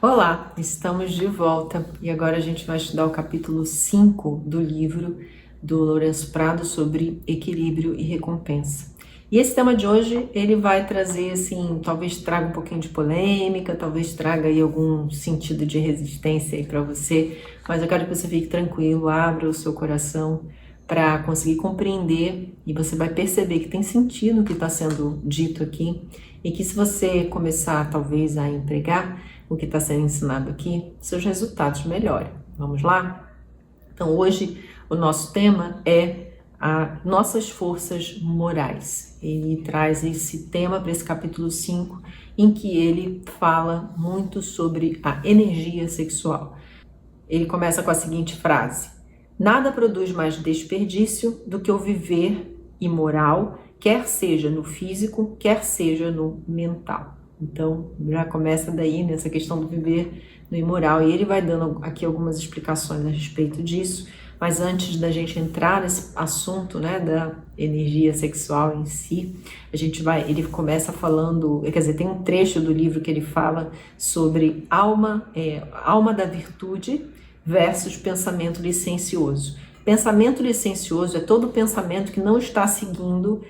Olá, estamos de volta e agora a gente vai estudar o capítulo 5 do livro do Lourenço Prado sobre equilíbrio e recompensa. E esse tema de hoje, ele vai trazer, assim, talvez traga um pouquinho de polêmica, talvez traga aí algum sentido de resistência aí para você, mas eu quero que você fique tranquilo, abra o seu coração para conseguir compreender e você vai perceber que tem sentido o que está sendo dito aqui e que se você começar talvez a empregar o que está sendo ensinado aqui, seus resultados melhorem. Vamos lá? Então hoje o nosso tema é nossas forças morais. Ele traz esse tema para esse capítulo 5, em que ele fala muito sobre a energia sexual. Ele começa com a seguinte frase: nada produz mais desperdício do que o viver imoral, quer seja no físico, quer seja no mental. Então, já começa daí nessa questão do viver no imoral. E ele vai dando aqui algumas explicações a respeito disso. Mas antes da gente entrar nesse assunto, né, da energia sexual em si, ele começa falando, quer dizer, tem um trecho do livro que ele fala sobre alma da virtude versus pensamento licencioso. Pensamento licencioso é todo pensamento que não está seguindo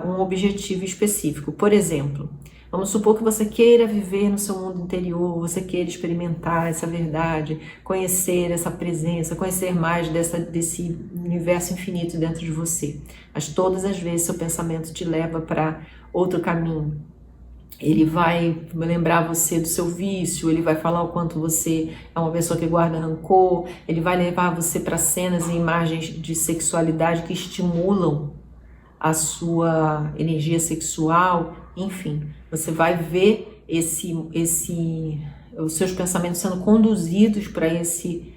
um objetivo específico. Por exemplo, vamos supor que você queira viver no seu mundo interior, você queira experimentar essa verdade, conhecer essa presença, conhecer mais desse universo infinito dentro de você. Mas todas as vezes seu pensamento te leva para outro caminho. Ele vai lembrar você do seu vício, ele vai falar o quanto você é uma pessoa que guarda rancor, ele vai levar você para cenas e imagens de sexualidade que estimulam a sua energia sexual, enfim, você vai ver os seus pensamentos sendo conduzidos para esse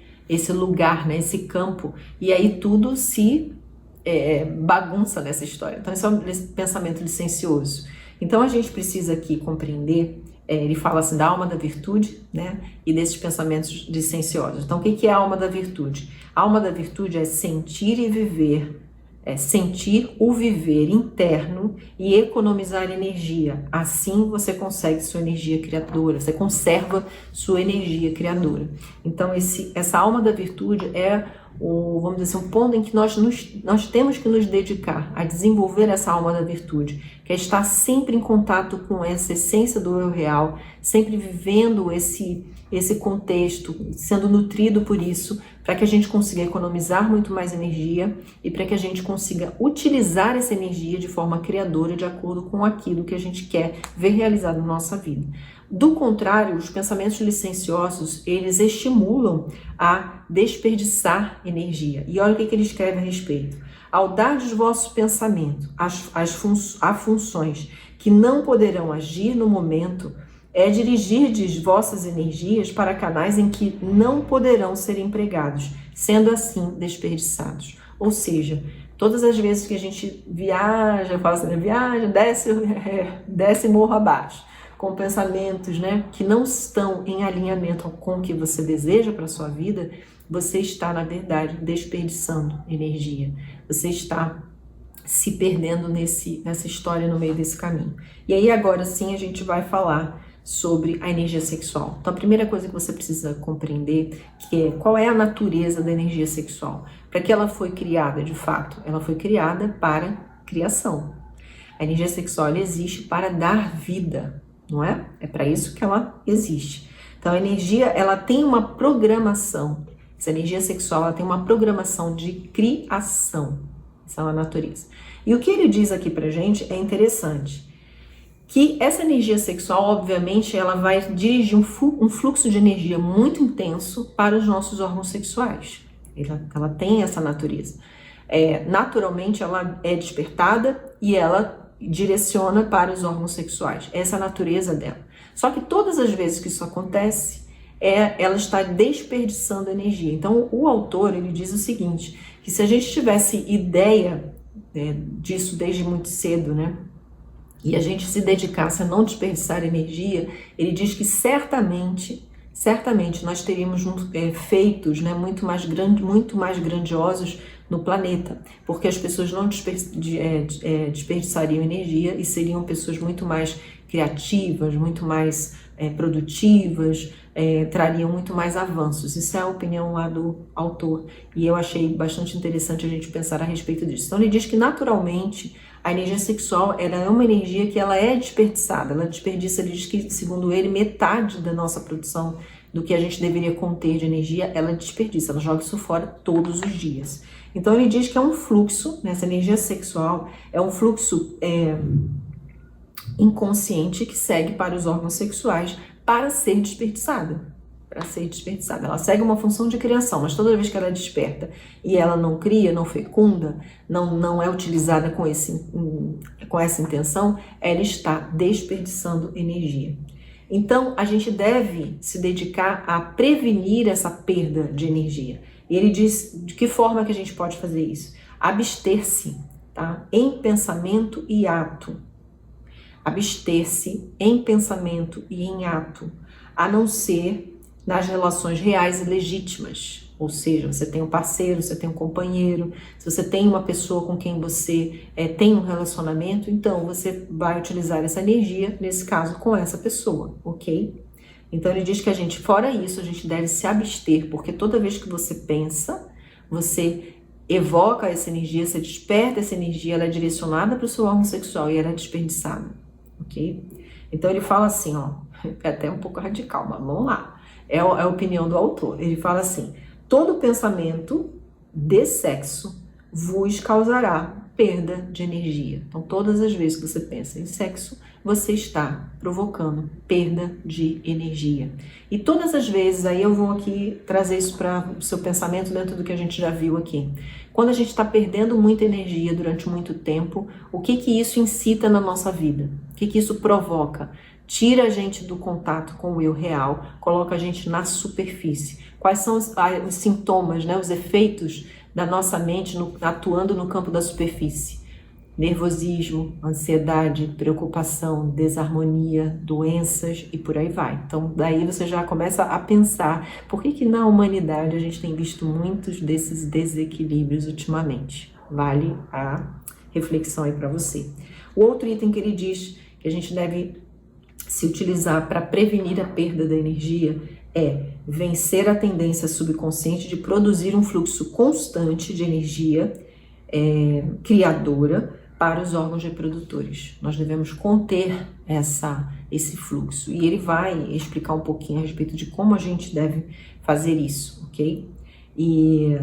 lugar, né, esse campo, e aí tudo se bagunça nessa história. Então esse é um pensamento licencioso. Então a gente precisa aqui compreender, ele fala assim da alma da virtude, né, e desses pensamentos licenciosos. Então o que é a alma da virtude? A alma da virtude é sentir e viver, sentir o viver interno e economizar energia. Assim você consegue sua energia criadora, você conserva sua energia criadora. Então essa alma da virtude é vamos dizer assim, um ponto em que nós temos que nos dedicar a desenvolver essa alma da virtude, que é estar sempre em contato com essa essência do eu real, sempre vivendo esse contexto, sendo nutrido por isso, para que a gente consiga economizar muito mais energia e para que a gente consiga utilizar essa energia de forma criadora, de acordo com aquilo que a gente quer ver realizado na nossa vida. Do contrário, os pensamentos licenciosos, eles estimulam a desperdiçar energia. E olha o que ele escreve a respeito. Ao dar de vosso pensamento a funções que não poderão agir no momento, dirigirdes vossas energias para canais em que não poderão ser empregados, sendo assim desperdiçados. Ou seja, todas as vezes que a gente viaja, desce morro abaixo, com pensamentos, né, que não estão em alinhamento com o que você deseja para a sua vida, você está, na verdade, desperdiçando energia. Você está se perdendo nessa história no meio desse caminho. E aí agora sim a gente vai falar sobre a energia sexual. Então a primeira coisa que você precisa compreender que é qual é a natureza da energia sexual. Para que ela foi criada de fato? Ela foi criada para criação. A energia sexual ela existe para dar vida, não é? É para isso que ela existe. Então a energia ela tem uma programação. Essa energia sexual ela tem uma programação de criação. Essa é a natureza. E o que ele diz aqui pra gente é interessante. Que essa energia sexual, obviamente, ela vai dirigir um fluxo de energia muito intenso para os nossos órgãos sexuais. Ela tem essa natureza. Naturalmente, ela é despertada e ela direciona para os órgãos sexuais. Essa é a natureza dela. Só que todas as vezes que isso acontece, ela está desperdiçando energia. Então, o autor ele diz o seguinte, que se a gente tivesse ideia disso desde muito cedo, né? E a gente se dedicasse a não desperdiçar energia, ele diz que certamente nós teríamos feitos, né, muito mais grandiosos no planeta, porque as pessoas não desperdiçariam energia e seriam pessoas muito mais criativas, muito mais produtivas, trariam muito mais avanços. Isso é a opinião lá do autor e eu achei bastante interessante a gente pensar a respeito disso. Então ele diz que naturalmente a energia sexual ela é uma energia que ela é desperdiçada, ela desperdiça, ele diz que segundo ele metade da nossa produção do que a gente deveria conter de energia, ela desperdiça, ela joga isso fora todos os dias. Então ele diz que é um fluxo, essa energia sexual é um fluxo inconsciente que segue para os órgãos sexuais para ser desperdiçada. Ela segue uma função de criação, mas toda vez que ela desperta e ela não cria, não fecunda, não é utilizada com essa intenção, ela está desperdiçando energia. Então, a gente deve se dedicar a prevenir essa perda de energia. E ele diz de que forma que a gente pode fazer isso? Abster-se, tá? Em pensamento e ato. Abster-se em pensamento e em ato, a não ser nas relações reais e legítimas, ou seja, você tem um parceiro, você tem um companheiro, se você tem uma pessoa com quem você tem um relacionamento, então você vai utilizar essa energia, nesse caso, com essa pessoa, ok? Então ele diz que a gente, fora isso, a gente deve se abster, porque toda vez que você pensa, você evoca essa energia, você desperta essa energia, ela é direcionada para o seu órgão sexual e ela é desperdiçada, ok? Então ele fala assim, ó, é até um pouco radical, mas vamos lá. É a opinião do autor. Ele fala assim: todo pensamento de sexo vos causará perda de energia. Então, todas as vezes que você pensa em sexo, você está provocando perda de energia. E todas as vezes, aí eu vou aqui trazer isso para o seu pensamento dentro do que a gente já viu aqui. Quando a gente está perdendo muita energia durante muito tempo, o que isso incita na nossa vida? O que isso provoca? Tira a gente do contato com o eu real, coloca a gente na superfície. Quais são os sintomas, né, os efeitos da nossa mente atuando no campo da superfície? Nervosismo, ansiedade, preocupação, desarmonia, doenças e por aí vai. Então, daí você já começa a pensar por que na humanidade a gente tem visto muitos desses desequilíbrios ultimamente. Vale a reflexão aí para você. O outro item que ele diz que a gente deve se utilizar para prevenir a perda da energia é vencer a tendência subconsciente de produzir um fluxo constante de energia criadora para os órgãos reprodutores. Nós devemos conter esse fluxo. E ele vai explicar um pouquinho a respeito de como a gente deve fazer isso, ok? E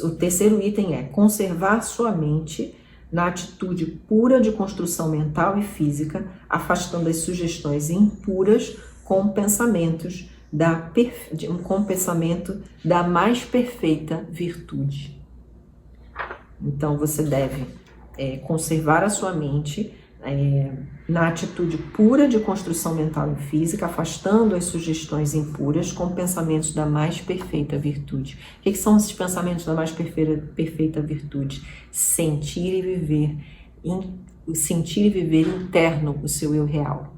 o terceiro item é conservar sua mente na atitude pura de construção mental e física, afastando as sugestões impuras com pensamentos com pensamento da mais perfeita virtude. Então você deve conservar a sua mente na atitude pura de construção mental e física, afastando as sugestões impuras com pensamentos da mais perfeita virtude. O que são esses pensamentos da mais perfeita virtude? Sentir e viver interno o seu eu real.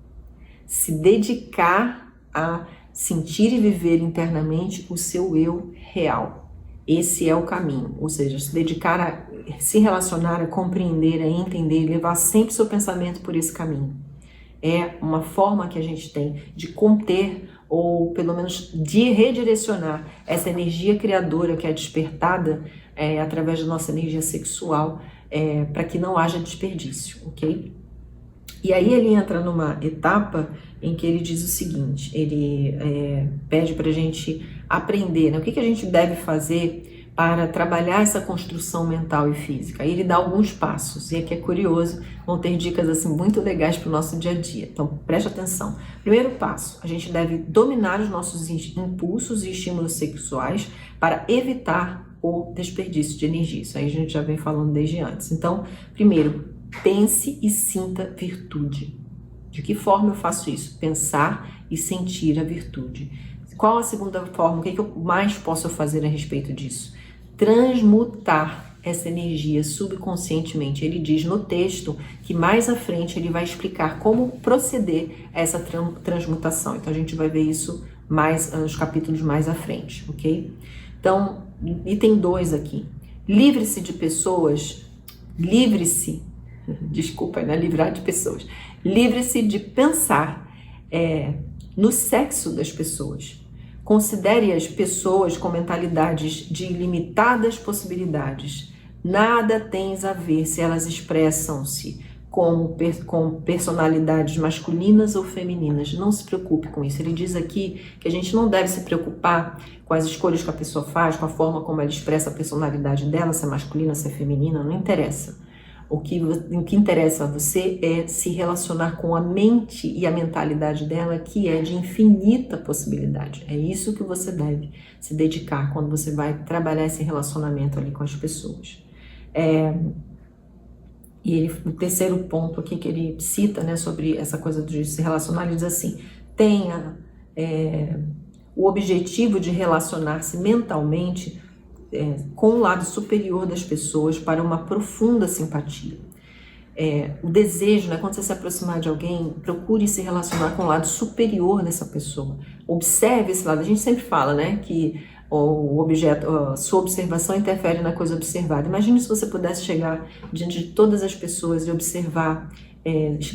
Se dedicar a sentir e viver internamente o seu eu real. Esse é o caminho, ou seja, se dedicar a se relacionar, a compreender, a entender, levar sempre seu pensamento por esse caminho. É uma forma que a gente tem de conter, ou pelo menos de redirecionar essa energia criadora que é despertada através da nossa energia sexual, para que não haja desperdício, ok? E aí ele entra numa etapa em que ele diz o seguinte, ele pede para a gente aprender, né? O que a gente deve fazer para trabalhar essa construção mental e física. Aí ele dá alguns passos, e aqui é curioso, vão ter dicas assim muito legais para o nosso dia a dia. Então preste atenção. Primeiro passo, a gente deve dominar os nossos impulsos e estímulos sexuais para evitar o desperdício de energia. Isso aí a gente já vem falando desde antes. Então, primeiro, pense e sinta virtude. De que forma eu faço isso? Pensar e sentir a virtude. Qual a segunda forma? O que eu mais posso fazer a respeito disso? Transmutar essa energia subconscientemente. Ele diz no texto que mais à frente ele vai explicar como proceder a essa transmutação. Então a gente vai ver isso mais nos capítulos mais à frente, ok? Então, item 2 aqui. Livre-se de pessoas, livre-se, desculpa, não é livrar de pessoas, livre-se de pensar no sexo das pessoas. Considere as pessoas com mentalidades de ilimitadas possibilidades. Nada tens a ver se elas expressam-se com personalidades masculinas ou femininas. Não se preocupe com isso. Ele diz aqui que a gente não deve se preocupar com as escolhas que a pessoa faz, com a forma como ela expressa a personalidade dela, se é masculina, se é feminina, não interessa. O que interessa a você é se relacionar com a mente e a mentalidade dela, que é de infinita possibilidade. É isso que você deve se dedicar quando você vai trabalhar esse relacionamento ali com as pessoas. O terceiro ponto aqui que ele cita, né, sobre essa coisa de se relacionar, ele diz assim: tenha o objetivo de relacionar-se mentalmente com o lado superior das pessoas para uma profunda simpatia. O desejo, né, quando você se aproximar de alguém, procure se relacionar com o lado superior dessa pessoa. Observe esse lado. A gente sempre fala, né, que a sua observação interfere na coisa observada. Imagine se você pudesse chegar diante de todas as pessoas e observar,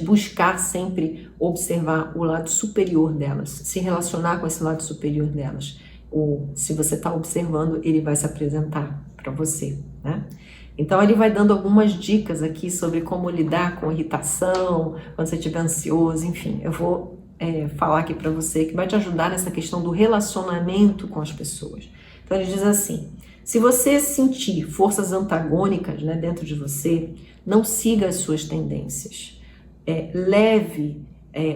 buscar sempre observar o lado superior delas, se relacionar com esse lado superior delas. Ou se você está observando, ele vai se apresentar para você, né? Então ele vai dando algumas dicas aqui sobre como lidar com irritação, quando você estiver ansioso, enfim, eu vou falar aqui para você que vai te ajudar nessa questão do relacionamento com as pessoas. Então ele diz assim: se você sentir forças antagônicas, né, dentro de você, não siga as suas tendências. Leve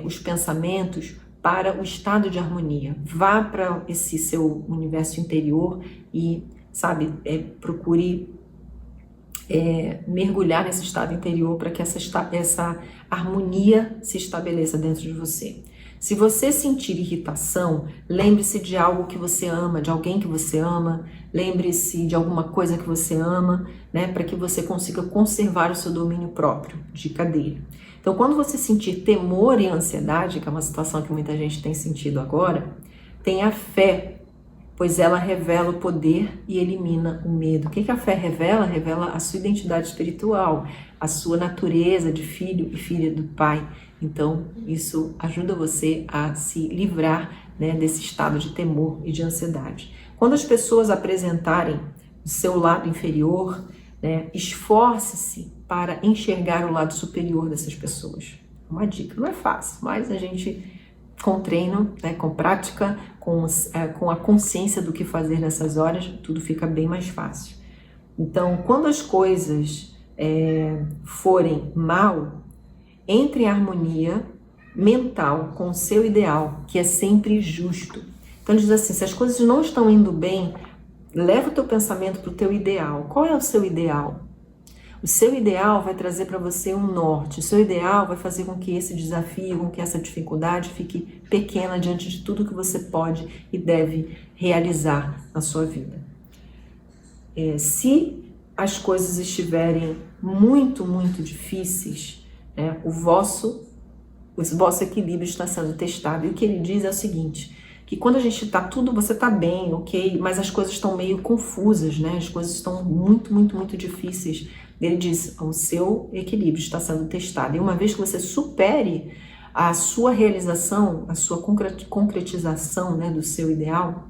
os pensamentos para o estado de harmonia. Vá para esse seu universo interior e, procure mergulhar nesse estado interior para que essa harmonia se estabeleça dentro de você. Se você sentir irritação, lembre-se de algo que você ama, de alguém que você ama, lembre-se de alguma coisa que você ama, né, para que você consiga conservar o seu domínio próprio. Dica dele. Então, quando você sentir temor e ansiedade, que é uma situação que muita gente tem sentido agora, tenha fé, pois ela revela o poder e elimina o medo. O que a fé revela? Revela a sua identidade espiritual, a sua natureza de filho e filha do Pai. Então, isso ajuda você a se livrar, né, desse estado de temor e de ansiedade. Quando as pessoas apresentarem o seu lado inferior, né, esforce-se para enxergar o lado superior dessas pessoas. Uma dica, não é fácil, mas a gente, com treino, né, com prática, com a consciência do que fazer nessas horas, tudo fica bem mais fácil. Então, quando as coisas forem mal, entre em harmonia mental com o seu ideal, que é sempre justo. Então ele diz assim: se as coisas não estão indo bem, leva o teu pensamento para o teu ideal. Qual é o seu ideal? O seu ideal vai trazer para você um norte. O seu ideal vai fazer com que esse desafio, com que essa dificuldade fique pequena diante de tudo que você pode e deve realizar na sua vida. Se as coisas estiverem muito, muito difíceis, o vosso equilíbrio está sendo testado. E o que ele diz é o seguinte: que quando a gente está você está bem, ok, mas as coisas estão meio confusas, né? As coisas estão muito, muito, muito difíceis. Ele diz: o seu equilíbrio está sendo testado. E uma vez que você supere a sua realização, a sua concretização, né, do seu ideal,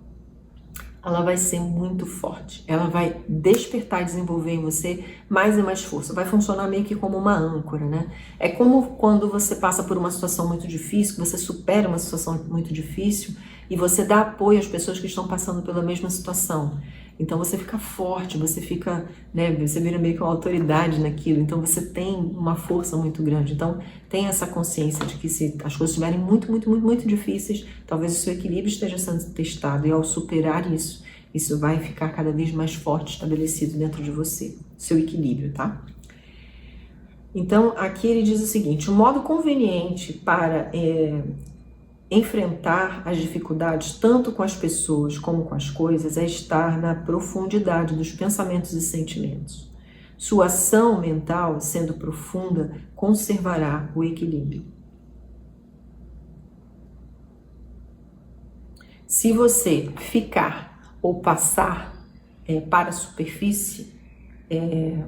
ela vai ser muito forte. Ela vai despertar e desenvolver em você mais e mais força. Vai funcionar meio que como uma âncora, né? É como quando você passa por uma situação muito difícil, que você supera uma situação muito difícil e você dá apoio às pessoas que estão passando pela mesma situação. Então você fica forte, você fica, né, você vira meio que uma autoridade naquilo. Então você tem uma força muito grande. Então tenha essa consciência de que se as coisas estiverem muito, muito, muito, muito difíceis, talvez o seu equilíbrio esteja sendo testado. E ao superar isso, isso vai ficar cada vez mais forte, estabelecido dentro de você. Seu equilíbrio, tá? Então aqui ele diz o seguinte: o modo conveniente para enfrentar as dificuldades tanto com as pessoas como com as coisas é estar na profundidade dos pensamentos e sentimentos. Sua ação mental, sendo profunda, conservará o equilíbrio. Se você ficar ou passar para a superfície,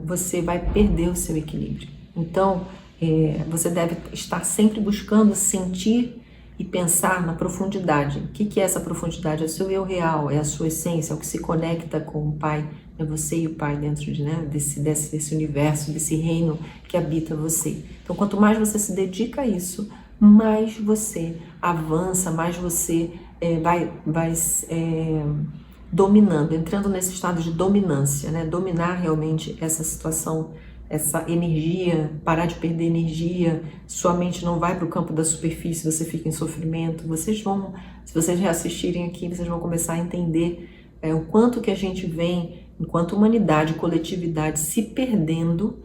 você vai perder o seu equilíbrio. Então, você deve estar sempre buscando sentir e pensar na profundidade. O que é essa profundidade? É o seu eu real, é a sua essência, é o que se conecta com o Pai, é você e o Pai dentro desse universo, desse reino que habita você. Então, quanto mais você se dedica a isso, mais você avança, mais você vai dominando, entrando nesse estado de dominância, né? Dominar realmente essa situação, essa energia, parar de perder energia, sua mente não vai para o campo da superfície, você fica em sofrimento. Se vocês reassistirem aqui, vocês vão começar a entender o quanto que a gente vem, enquanto humanidade, coletividade, se perdendo,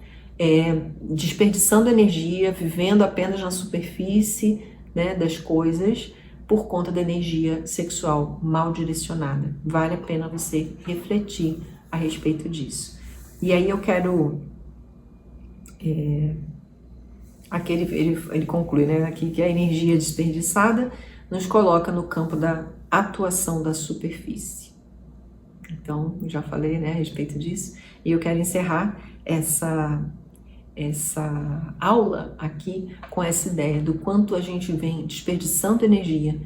desperdiçando energia, vivendo apenas na superfície, né, das coisas, por conta da energia sexual mal direcionada. Vale a pena você refletir a respeito disso. E aí eu quero... Aqui ele conclui, né, aqui que a energia desperdiçada nos coloca no campo da atuação da superfície. Então, eu já falei, né, a respeito disso. E eu quero encerrar essa aula aqui com essa ideia do quanto a gente vem desperdiçando energia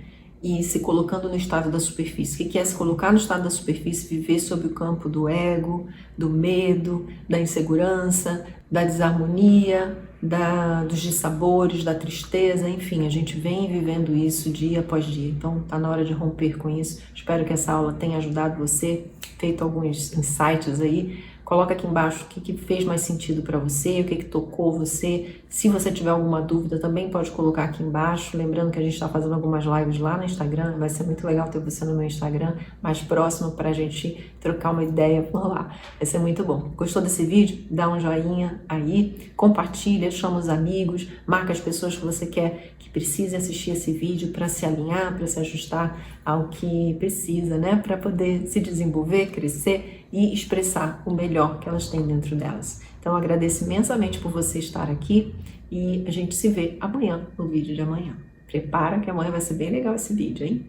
e se colocando no estado da superfície. O que é se colocar no estado da superfície? Viver sob o campo do ego, do medo, da insegurança, da desarmonia, dos dissabores, da tristeza, enfim, a gente vem vivendo isso dia após dia. Então, tá na hora de romper com isso. Espero que essa aula tenha ajudado você, feito alguns insights aí. Coloca aqui embaixo o que fez mais sentido para você, o que tocou você. Se você tiver alguma dúvida, também pode colocar aqui embaixo. Lembrando que a gente está fazendo algumas lives lá no Instagram. Vai ser muito legal ter você no meu Instagram mais próximo para a gente trocar uma ideia por lá. Vai ser muito bom. Gostou desse vídeo? Dá um joinha aí, compartilha, chama os amigos, marca as pessoas que você quer que precisem assistir esse vídeo para se alinhar, para se ajustar ao que precisa, né? Para poder se desenvolver, crescer e expressar o melhor que elas têm dentro delas. Então, agradeço imensamente por você estar aqui e a gente se vê amanhã no vídeo de amanhã. Prepara que amanhã vai ser bem legal esse vídeo, hein?